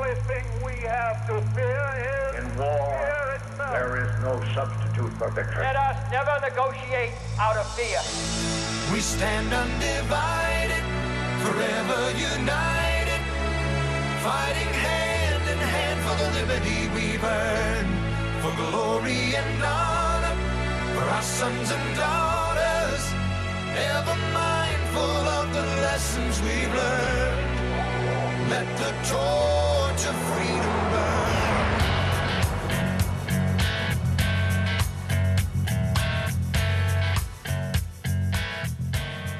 only thing we have to fear is in war, fear itself. there is no substitute for victory. Let us never negotiate out of fear. We stand undivided, forever united, fighting hand in hand for the liberty we've earned, for glory and honor, for our sons and daughters, ever mindful of the lessons we've learned. Let the torch of freedom burn.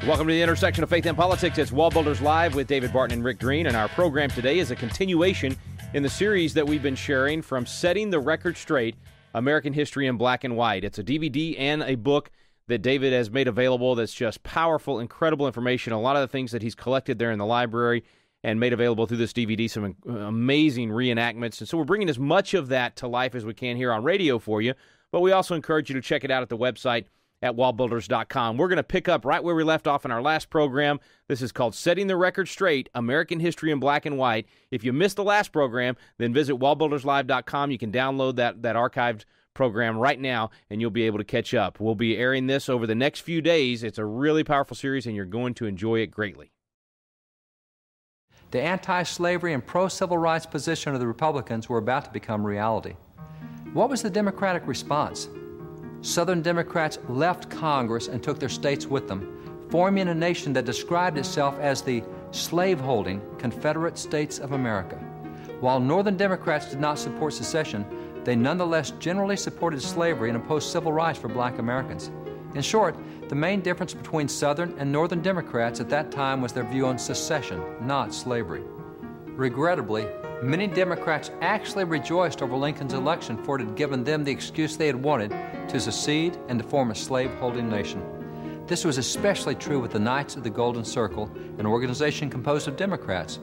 Welcome to the intersection of faith and politics. It's WallBuilders Live with David Barton and Rick Green, and our program today is a continuation in the series that we've been sharing from Setting the Record Straight, American History in Black and White. It's a DVD and a book that David has made available that's just powerful, incredible information, a lot of the things that he's collected there in the library and made available through this DVD, some amazing reenactments. And so we're bringing as much of that to life as we can here on radio for you, but we also encourage you to check it out at the website at wallbuilders.com. We're going to pick up right where we left off in our last program. This is called Setting the Record Straight, American History in Black and White. If you missed the last program, then visit wallbuilderslive.com. You can download that archived program right now, and you'll be able to catch up. We'll be airing this over the next few days. It's a really powerful series, and you're going to enjoy it greatly. The anti-slavery and pro-civil rights position of the Republicans were about to become reality. What was the Democratic response? Southern Democrats left Congress and took their states with them, forming a nation that described itself as the slaveholding Confederate States of America. While Northern Democrats did not support secession, they nonetheless generally supported slavery and opposed civil rights for Black Americans. In short, the main difference between Southern and Northern Democrats at that time was their view on secession, not slavery. Regrettably, many Democrats actually rejoiced over Lincoln's election, for it had given them the excuse they had wanted to secede and to form a slave-holding nation. This was especially true with the Knights of the Golden Circle, an organization composed of Democrats.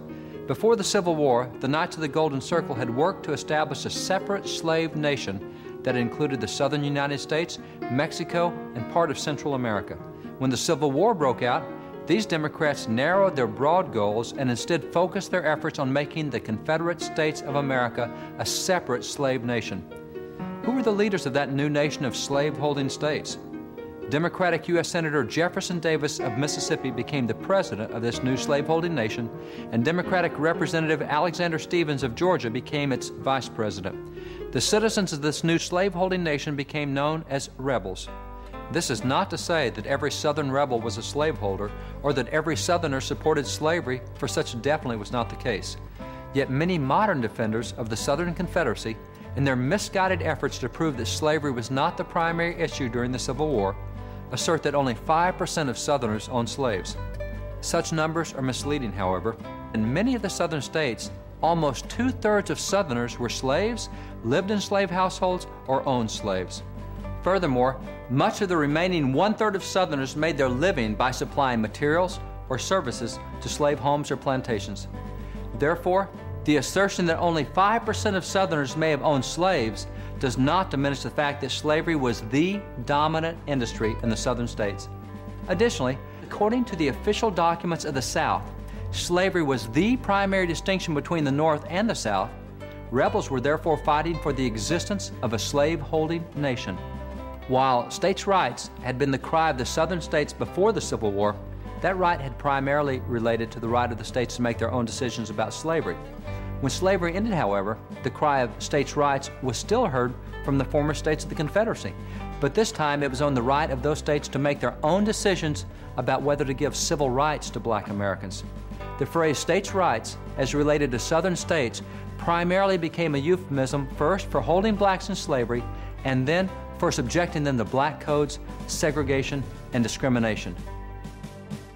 Before the Civil War, the Knights of the Golden Circle had worked to establish a separate slave nation that included the southern United States, Mexico, and part of Central America. When the Civil War broke out, these Democrats narrowed their broad goals and instead focused their efforts on making the Confederate States of America a separate slave nation. Who were the leaders of that new nation of slave-holding states? Democratic U.S. Senator Jefferson Davis of Mississippi became the president of this new slaveholding nation, and Democratic Representative Alexander Stephens of Georgia became its vice president. The citizens of this new slaveholding nation became known as rebels. This is not to say that every Southern rebel was a slaveholder or that every Southerner supported slavery, for such definitely was not the case. Yet many modern defenders of the Southern Confederacy, in their misguided efforts to prove that slavery was not the primary issue during the Civil War, assert that only 5% of Southerners owned slaves. Such numbers are misleading, however. In many of the Southern states, almost 2/3 of Southerners were slaves, lived in slave households, or owned slaves. Furthermore, much of the remaining 1/3 of Southerners made their living by supplying materials or services to slave homes or plantations. Therefore, the assertion that only 5% of Southerners may have owned slaves does not diminish the fact that slavery was the dominant industry in the Southern states. Additionally, according to the official documents of the South, slavery was the primary distinction between the North and the South. Rebels were therefore fighting for the existence of a slave-holding nation. While states' rights had been the cry of the Southern states before the Civil War, that right had primarily related to the right of the states to make their own decisions about slavery. When slavery ended, however, the cry of states' rights was still heard from the former states of the Confederacy, but this time it was on the right of those states to make their own decisions about whether to give civil rights to Black Americans. The phrase states' rights, as related to Southern states, primarily became a euphemism first for holding blacks in slavery and then for subjecting them to black codes, segregation, and discrimination.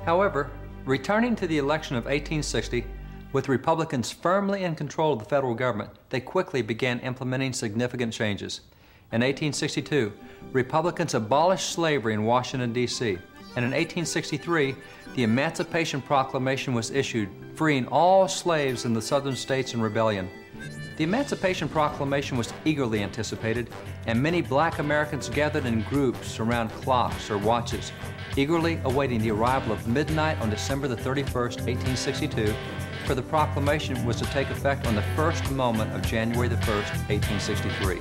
However, returning to the election of 1860, with Republicans firmly in control of the federal government, they quickly began implementing significant changes. In 1862, Republicans abolished slavery in Washington, D.C., and in 1863, the Emancipation Proclamation was issued, freeing all slaves in the southern states in rebellion. The Emancipation Proclamation was eagerly anticipated, and many Black Americans gathered in groups around clocks or watches, eagerly awaiting the arrival of midnight on December the 31st, 1862, for the proclamation was to take effect on the first moment of January the 1st, 1863.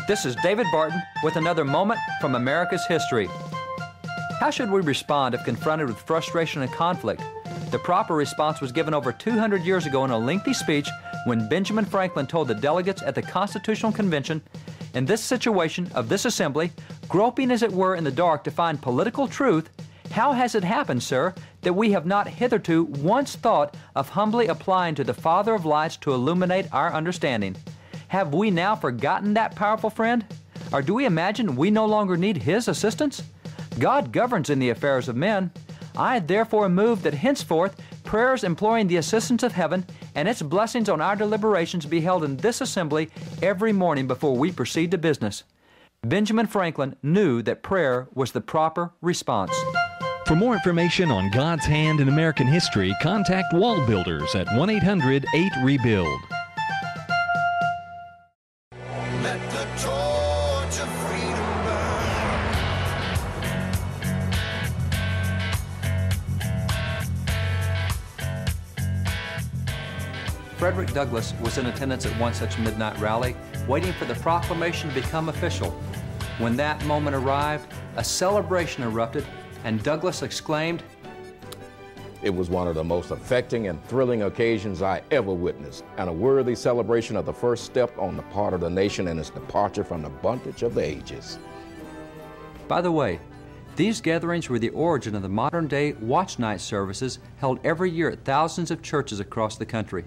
This is David Barton with another moment from America's history. How should we respond if confronted with frustration and conflict? The proper response was given over 200 years ago in a lengthy speech when Benjamin Franklin told the delegates at the Constitutional Convention, "In this situation of this assembly, groping as it were in the dark to find political truth, how has it happened, sir, that we have not hitherto once thought of humbly applying to the Father of lights to illuminate our understanding? Have we now forgotten that powerful friend? Or do we imagine we no longer need His assistance? God governs in the affairs of men. I therefore move that henceforth prayers imploring the assistance of heaven and its blessings on our deliberations be held in this assembly every morning before we proceed to business." Benjamin Franklin knew that prayer was the proper response. For more information on God's hand in American history, contact WallBuilders at 1-800-8-REBUILD. Let the torch of freedom burn. Frederick Douglass was in attendance at one such midnight rally, waiting for the proclamation to become official. When that moment arrived, a celebration erupted, and Douglass exclaimed, "It was one of the most affecting and thrilling occasions I ever witnessed, and a worthy celebration of the first step on the part of the nation in its departure from the bondage of the ages." By the way, these gatherings were the origin of the modern-day watch night services held every year at thousands of churches across the country.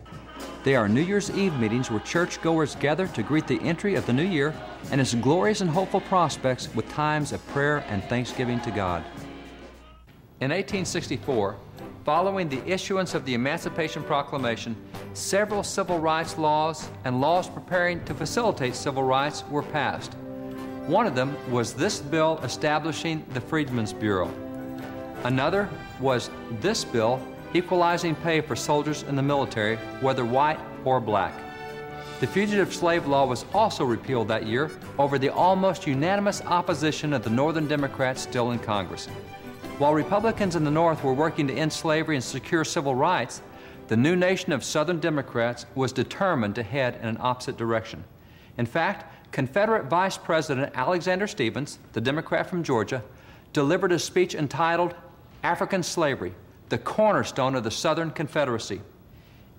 They are New Year's Eve meetings where churchgoers gather to greet the entry of the new year and its glorious and hopeful prospects with times of prayer and thanksgiving to God. In 1864, following the issuance of the Emancipation Proclamation, several civil rights laws and laws preparing to facilitate civil rights were passed. One of them was this bill establishing the Freedmen's Bureau. Another was this bill equalizing pay for soldiers in the military, whether white or black. The Fugitive Slave Law was also repealed that year over the almost unanimous opposition of the Northern Democrats still in Congress. While Republicans in the North were working to end slavery and secure civil rights, the new nation of Southern Democrats was determined to head in an opposite direction. In fact, Confederate Vice President Alexander Stephens, the Democrat from Georgia, delivered a speech entitled "African Slavery, the Cornerstone of the Southern Confederacy."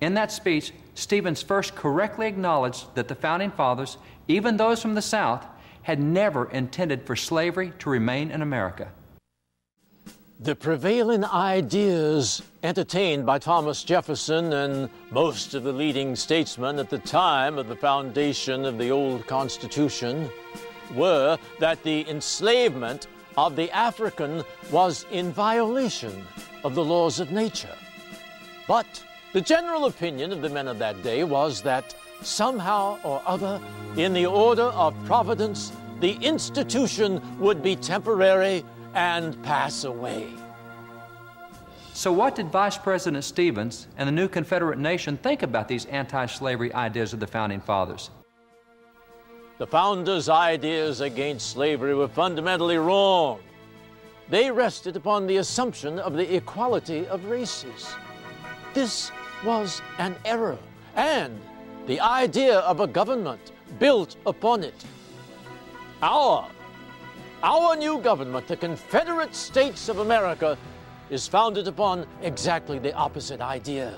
In that speech, Stephens first correctly acknowledged that the Founding Fathers, even those from the South, had never intended for slavery to remain in America. The prevailing ideas entertained by Thomas Jefferson and most of the leading statesmen at the time of the foundation of the old Constitution were that the enslavement of the African was in violation of the laws of nature. But the general opinion of the men of that day was that somehow or other, in the order of providence, the institution would be temporary and pass away. So what did Vice President Stephens and the new Confederate nation think about these anti-slavery ideas of the Founding Fathers? The founders' ideas against slavery were fundamentally wrong. They rested upon the assumption of the equality of races. This was an error, and the idea of a government built upon it. Our new government, the Confederate States of America, is founded upon exactly the opposite idea.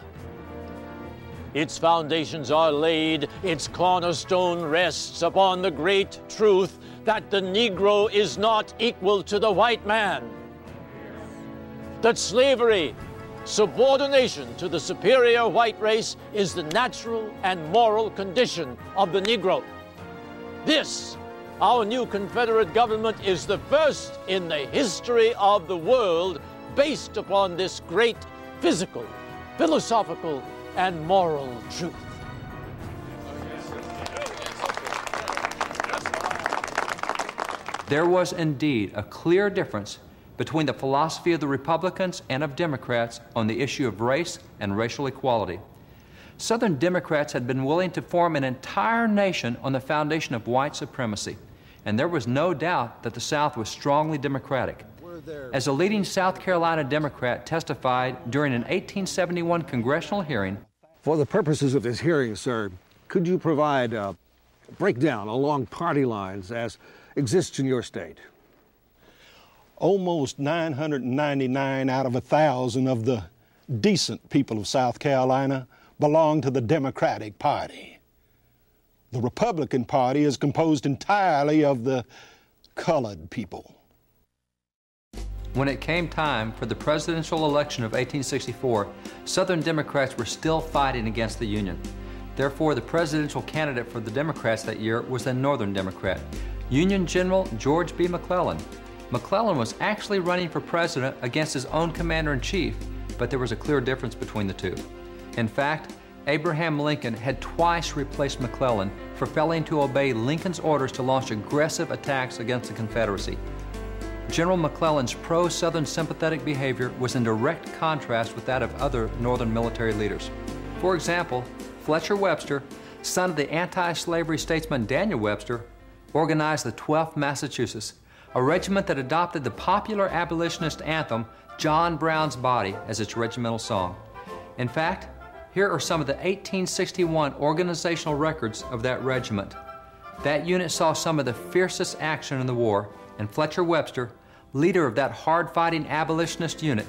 Its foundations are laid, its cornerstone rests upon the great truth that the Negro is not equal to the white man. That slavery, subordination to the superior white race, is the natural and moral condition of the Negro. This, our new Confederate government, is the first in the history of the world based upon this great physical, philosophical, and moral truth. There was indeed a clear difference between the philosophy of the Republicans and of Democrats on the issue of race and racial equality. Southern Democrats had been willing to form an entire nation on the foundation of white supremacy, and there was no doubt that the South was strongly Democratic. as a leading South Carolina Democrat testified during an 1871 congressional hearing. For the purposes of this hearing, sir, could you provide a breakdown along party lines as exists in your state? Almost 999 out of 1,000 of the decent people of South Carolina belong to the Democratic Party. The Republican Party is composed entirely of the colored people. When it came time for the presidential election of 1864, Southern Democrats were still fighting against the Union. Therefore, the presidential candidate for the Democrats that year was a Northern Democrat, Union General George B. McClellan. McClellan was actually running for president against his own commander-in-chief, but there was a clear difference between the two. In fact, Abraham Lincoln had twice replaced McClellan for failing to obey Lincoln's orders to launch aggressive attacks against the Confederacy. General McClellan's pro-Southern sympathetic behavior was in direct contrast with that of other Northern military leaders. For example, Fletcher Webster, son of the anti-slavery statesman Daniel Webster, organized the 12th Massachusetts, a regiment that adopted the popular abolitionist anthem, John Brown's Body, as its regimental song. In fact, here are some of the 1861 organizational records of that regiment. That unit saw some of the fiercest action in the war, and Fletcher Webster, leader of that hard-fighting abolitionist unit,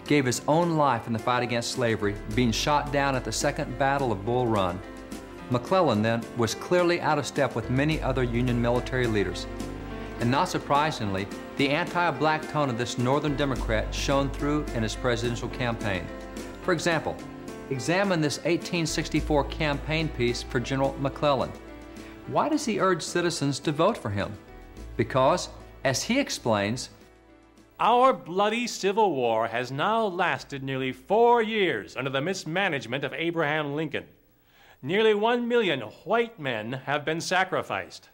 gave his own life in the fight against slavery, being shot down at the Second Battle of Bull Run. McClellan, then, was clearly out of step with many other Union military leaders. And not surprisingly, the anti-black tone of this Northern Democrat shone through in his presidential campaign. For example, examine this 1864 campaign piece for General McClellan. Why does he urge citizens to vote for him? Because, as he explains, our bloody Civil War has now lasted nearly 4 years under the mismanagement of Abraham Lincoln. Nearly 1 million white men have been sacrificed.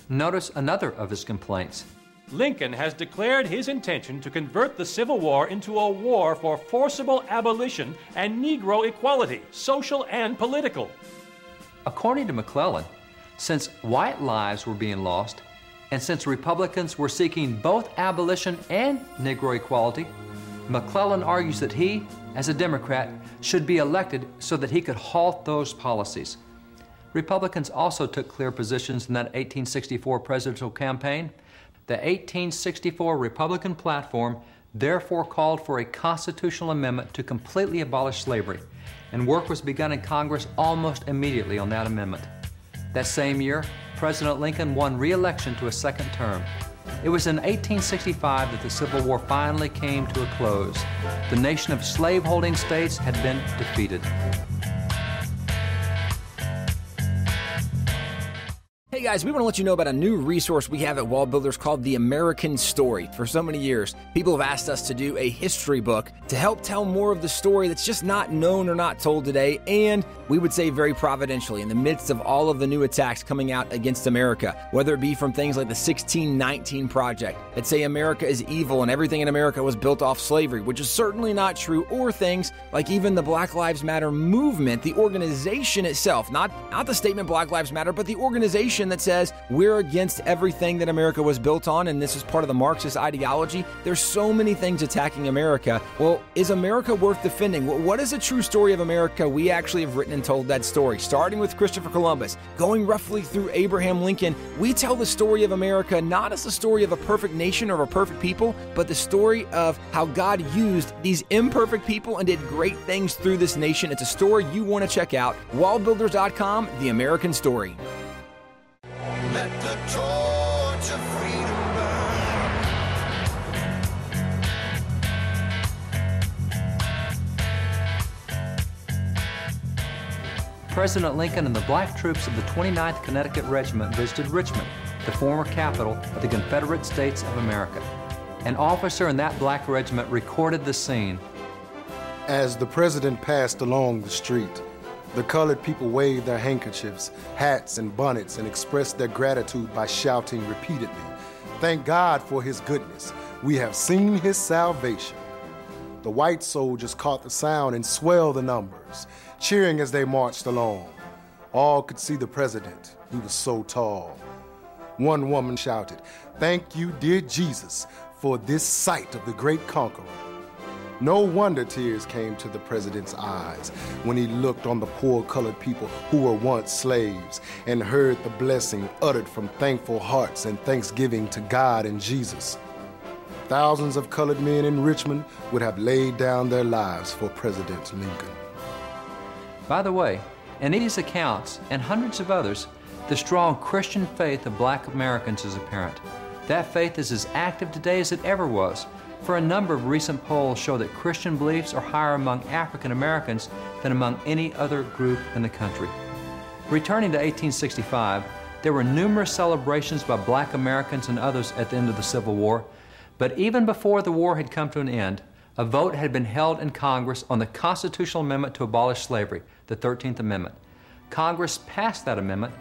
Notice another of his complaints. Lincoln has declared his intention to convert the Civil War into a war for forcible abolition and Negro equality, social and political. According to McClellan, since white lives were being lost, and since Republicans were seeking both abolition and Negro equality, McClellan argues that he, as a Democrat, should be elected so that he could halt those policies. Republicans also took clear positions in that 1864 presidential campaign. The 1864 Republican platform therefore called for a constitutional amendment to completely abolish slavery, and work was begun in Congress almost immediately on that amendment. That same year, President Lincoln won re-election to a second term. It was in 1865 that the Civil War finally came to a close. The nation of slaveholding states had been defeated. Hey guys, we want to let you know about a new resource we have at WallBuilders called The American Story. For so many years, people have asked us to do a history book to help tell more of the story that's just not known or not told today, and we would say very providentially, in the midst of all of the new attacks coming out against America, whether it be from things like the 1619 Project that say America is evil and everything in America was built off slavery, which is certainly not true, or things like even the Black Lives Matter movement, the organization itself, not the statement Black Lives Matter, but the organization that says we're against everything that America was built on, and this is part of the Marxist ideology. There's so many things attacking America. Well, is America worth defending? Well, what is a true story of America? We actually have written and told that story, starting with Christopher Columbus, going roughly through Abraham Lincoln. We tell the story of America not as the story of a perfect nation or a perfect people, but the story of how God used these imperfect people and did great things through this nation. It's a story you want to check out. WallBuilders.com, The American Story. Let the torch of freedom burn. President Lincoln and the black troops of the 29th Connecticut Regiment visited Richmond, the former capital of the Confederate States of America. An officer in that black regiment recorded the scene. As the president passed along the street, the colored people waved their handkerchiefs, hats, and bonnets and expressed their gratitude by shouting repeatedly, "Thank God for his goodness. We have seen his salvation." The white soldiers caught the sound and swelled the numbers, cheering as they marched along. All could see the president. He was so tall. One woman shouted, "Thank you, dear Jesus, for this sight of the great conqueror. No wonder tears came to the president's eyes when he looked on the poor colored people who were once slaves and heard the blessing uttered from thankful hearts and thanksgiving to God and Jesus. Thousands of colored men in Richmond would have laid down their lives for President Lincoln. By the way, in these accounts and hundreds of others, the strong Christian faith of black Americans is apparent. That faith is as active today as it ever was, for a number of recent polls show that Christian beliefs are higher among African Americans than among any other group in the country. Returning to 1865, there were numerous celebrations by black Americans and others at the end of the Civil War, but even before the war had come to an end, a vote had been held in Congress on the constitutional amendment to abolish slavery, the 13th Amendment. Congress passed that amendment,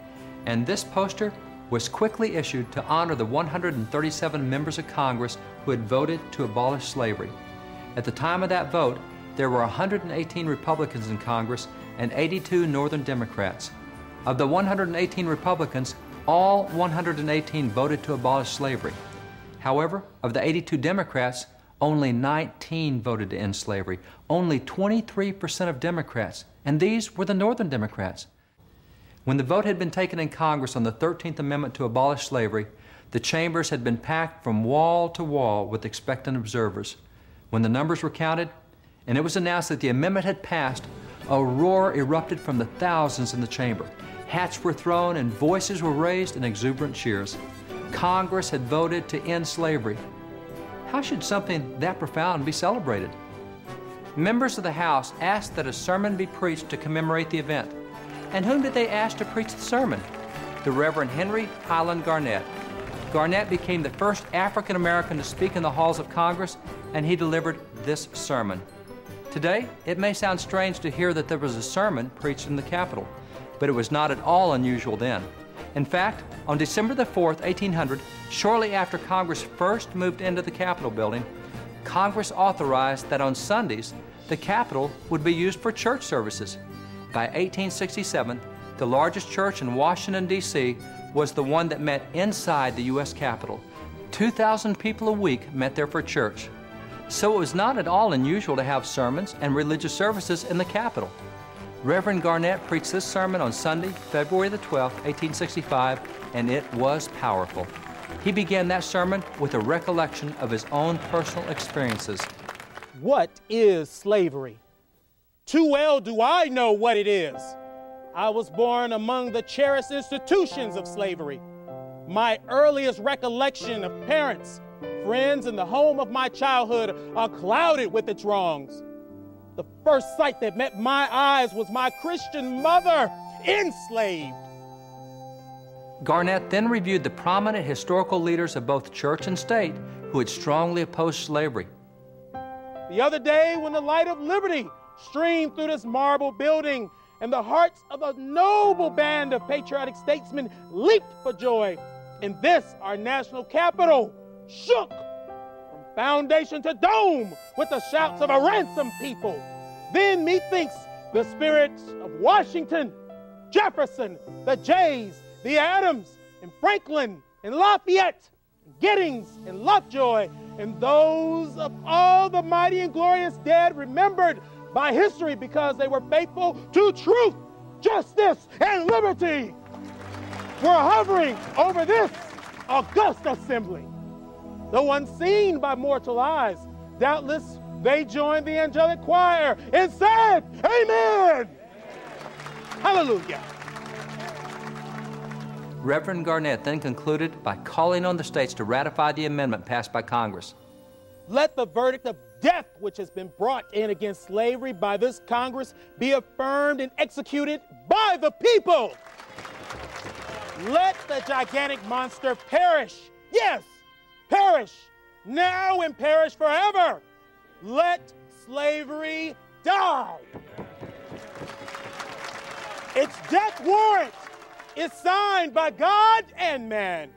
and this poster was quickly issued to honor the 137 members of Congress who had voted to abolish slavery. At the time of that vote, there were 118 Republicans in Congress and 82 Northern Democrats. Of the 118 Republicans, all 118 voted to abolish slavery. However, of the 82 Democrats, only 19 voted to end slavery. Only 23% of Democrats, and these were the Northern Democrats. When the vote had been taken in Congress on the 13th Amendment to abolish slavery, the chambers had been packed from wall to wall with expectant observers. When the numbers were counted, and it was announced that the amendment had passed, a roar erupted from the thousands in the chamber. Hats were thrown and voices were raised in exuberant cheers. Congress had voted to end slavery. How should something that profound be celebrated? Members of the House asked that a sermon be preached to commemorate the event. And whom did they ask to preach the sermon? The Reverend Henry Highland Garnett. Garnett became the first African American to speak in the halls of Congress, and he delivered this sermon. Today, it may sound strange to hear that there was a sermon preached in the Capitol, but it was not at all unusual then. In fact, on December the 4th, 1800, shortly after Congress first moved into the Capitol building, Congress authorized that on Sundays, the Capitol would be used for church services. By 1867, the largest church in Washington, D.C. was the one that met inside the U.S. Capitol. 2,000 people a week met there for church. So it was not at all unusual to have sermons and religious services in the Capitol. Reverend Garnett preached this sermon on Sunday, February the 12th, 1865, and it was powerful. He began that sermon with a recollection of his own personal experiences. What is slavery? Too well do I know what it is. I was born among the cherished institutions of slavery. My earliest recollection of parents, friends, and the home of my childhood are clouded with its wrongs. The first sight that met my eyes was my Christian mother enslaved. Garnett then reviewed the prominent historical leaders of both church and state who had strongly opposed slavery. The other day, when the light of liberty streamed through this marble building, and the hearts of a noble band of patriotic statesmen leaped for joy, and this, our national capital, shook from foundation to dome with the shouts of a ransomed people. Then methinks the spirits of Washington, Jefferson, the Jays, the Adams, and Franklin, and Lafayette, and Giddings, and Lovejoy, and those of all the mighty and glorious dead remembered by history because they were faithful to truth, justice, and liberty, were hovering over this august assembly. Though unseen by mortal eyes, doubtless they joined the angelic choir and said, Amen! Hallelujah! Reverend Garnett then concluded by calling on the states to ratify the amendment passed by Congress. Let the verdict of death which has been brought in against slavery by this Congress be affirmed and executed by the people. Let the gigantic monster perish. Yes, perish now and perish forever. Let slavery die. Its death warrant is signed by God and man.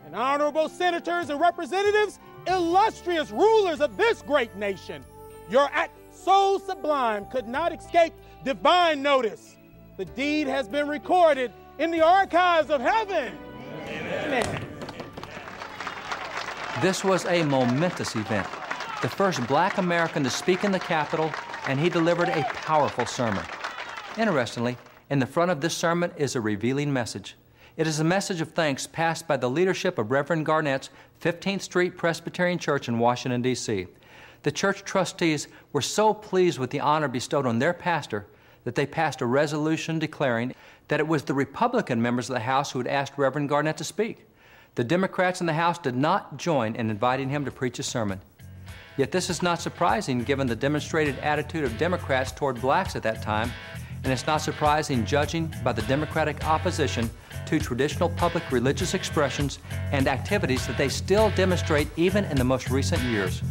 And honorable senators and representatives, illustrious rulers of this great nation, your act so sublime could not escape divine notice. The deed has been recorded in the archives of heaven. Amen. This was a momentous event. The first black American to speak in the Capitol, and he delivered a powerful sermon. Interestingly, in the front of this sermon is a revealing message. It is a message of thanks passed by the leadership of Reverend Garnett's 15th Street Presbyterian Church in Washington, D.C. The church trustees were so pleased with the honor bestowed on their pastor that they passed a resolution declaring that it was the Republican members of the House who had asked Reverend Garnett to speak. The Democrats in the House did not join in inviting him to preach a sermon. Yet this is not surprising given the demonstrated attitude of Democrats toward blacks at that time, and it's not surprising judging by the Democratic opposition to traditional public religious expressions and activities that they still demonstrate even in the most recent years.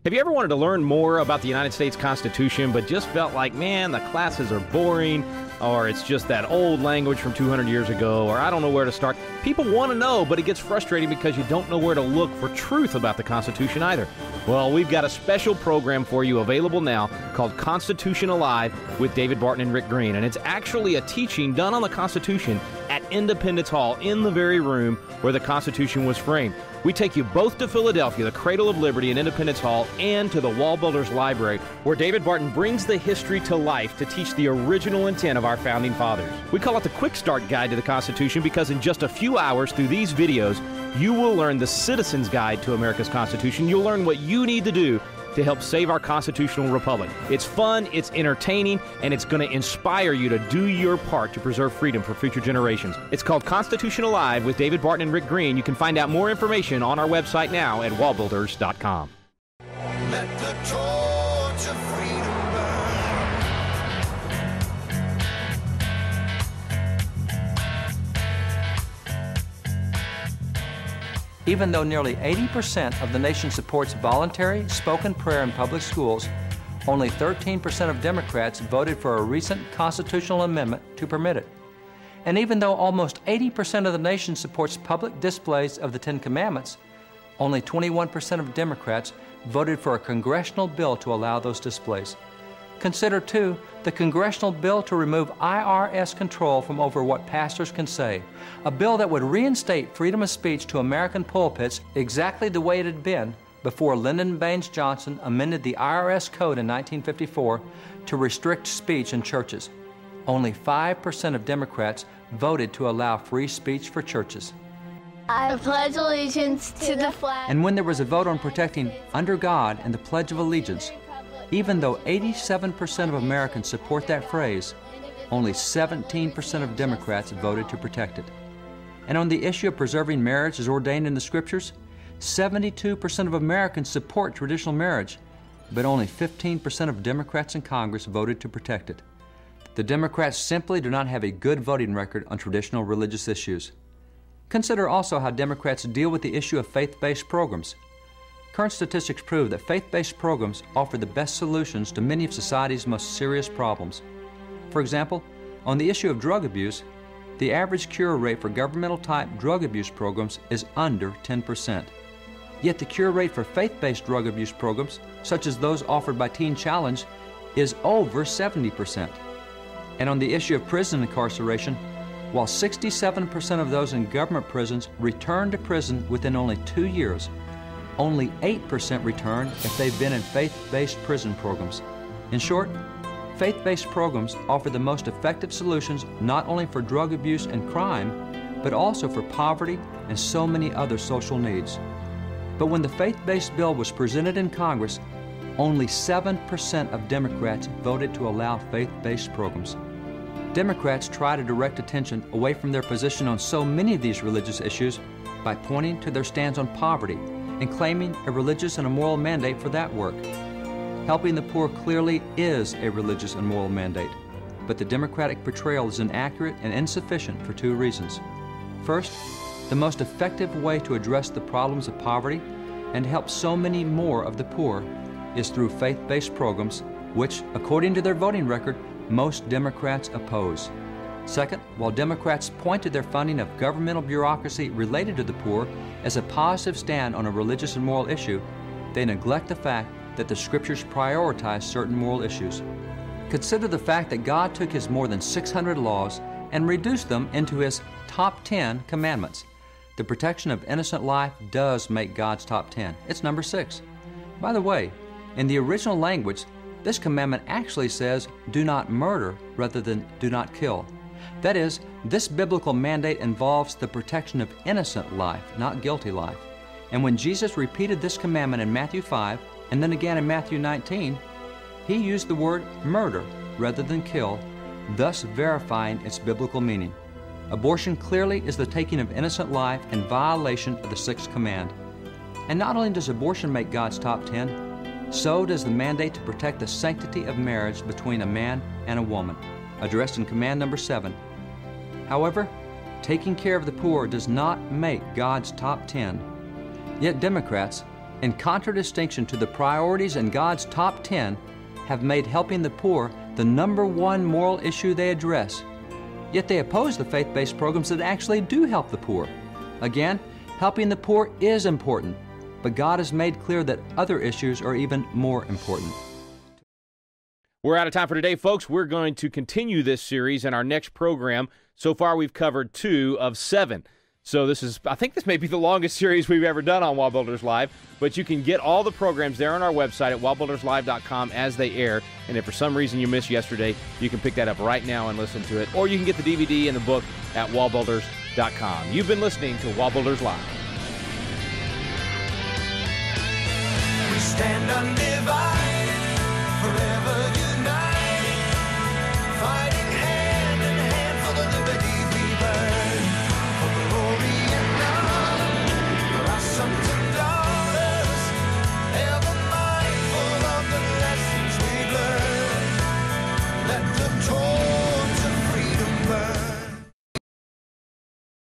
Have you ever wanted to learn more about the United States Constitution but just felt like, man, the classes are boring, or it's just that old language from 200 years ago, or I don't know where to start? People want to know, but it gets frustrating because you don't know where to look for truth about the Constitution either. Well, we've got a special program for you available now called Constitution Alive with David Barton and Rick Green, and it's actually a teaching done on the Constitution at Independence Hall in the very room where the Constitution was framed. We take you both to Philadelphia, the cradle of liberty, and Independence Hall, and to the WallBuilders Library, where David Barton brings the history to life to teach the original intent of our founding fathers. We call it the Quick Start Guide to the Constitution because in just a few hours through these videos, you will learn the Citizen's Guide to America's Constitution. You'll learn what you need to do to help save our constitutional republic. It's fun, it's entertaining, and it's going to inspire you to do your part to preserve freedom for future generations. It's called Constitution Alive with David Barton and Rick Green. You can find out more information on our website now at wallbuilders.com. Let the torch of freedom burn. Even though nearly 80% of the nation supports voluntary spoken prayer in public schools, only 13% of Democrats voted for a recent constitutional amendment to permit it. And even though almost 80% of the nation supports public displays of the Ten Commandments, only 21% of Democrats voted for a congressional bill to allow those displays. Consider, too, the congressional bill to remove IRS control from over what pastors can say, a bill that would reinstate freedom of speech to American pulpits exactly the way it had been before Lyndon Baines Johnson amended the IRS code in 1954 to restrict speech in churches. Only 5% of Democrats voted to allow free speech for churches. I pledge allegiance to the flag. And when there was a vote on protecting under God and the Pledge of Allegiance, even though 87% of Americans support that phrase, only 17% of Democrats voted to protect it. And on the issue of preserving marriage as ordained in the Scriptures, 72% of Americans support traditional marriage, but only 15% of Democrats in Congress voted to protect it. The Democrats simply do not have a good voting record on traditional religious issues. Consider also how Democrats deal with the issue of faith-based programs. Current statistics prove that faith-based programs offer the best solutions to many of society's most serious problems. For example, on the issue of drug abuse, the average cure rate for governmental-type drug abuse programs is under 10%. Yet the cure rate for faith-based drug abuse programs, such as those offered by Teen Challenge, is over 70%. And on the issue of prison incarceration, while 67% of those in government prisons return to prison within only 2 years, only 8% return if they've been in faith-based prison programs. In short, faith-based programs offer the most effective solutions not only for drug abuse and crime, but also for poverty and so many other social needs. But when the faith-based bill was presented in Congress, only 7% of Democrats voted to allow faith-based programs. Democrats try to direct attention away from their position on so many of these religious issues by pointing to their stance on poverty and claiming a religious and a moral mandate for that work. Helping the poor clearly is a religious and moral mandate, but the Democratic portrayal is inaccurate and insufficient for two reasons. First, the most effective way to address the problems of poverty and to help so many more of the poor is through faith-based programs, which, according to their voting record, most Democrats oppose. Second, while Democrats point to their funding of governmental bureaucracy related to the poor as a positive stand on a religious and moral issue, they neglect the fact that the Scriptures prioritize certain moral issues. Consider the fact that God took His more than 600 laws and reduced them into his top 10 commandments. The protection of innocent life does make God's top 10. It's number 6. By the way, in the original language, this commandment actually says, do not murder rather than do not kill. That is, this biblical mandate involves the protection of innocent life, not guilty life. And when Jesus repeated this commandment in Matthew 5, and then again in Matthew 19, he used the word murder rather than kill, thus verifying its biblical meaning. Abortion clearly is the taking of innocent life in violation of the 6th command. And not only does abortion make God's top 10, so does the mandate to protect the sanctity of marriage between a man and a woman, addressed in command number 7. However, taking care of the poor does not make God's top 10. Yet Democrats, in contradistinction to the priorities in God's top 10, have made helping the poor the number 1 moral issue they address. Yet they oppose the faith-based programs that actually do help the poor. Again, helping the poor is important, but God has made clear that other issues are even more important. We're out of time for today, folks. We're going to continue this series in our next program. So far, we've covered 2 of 7. So I think this may be the longest series we've ever done on WallBuilders Live, but you can get all the programs there on our website at wallbuilderslive.com as they air. And if for some reason you missed yesterday, you can pick that up right now and listen to it. Or you can get the DVD and the book at wallbuilders.com. You've been listening to WallBuilders Live. We stand undivided forever.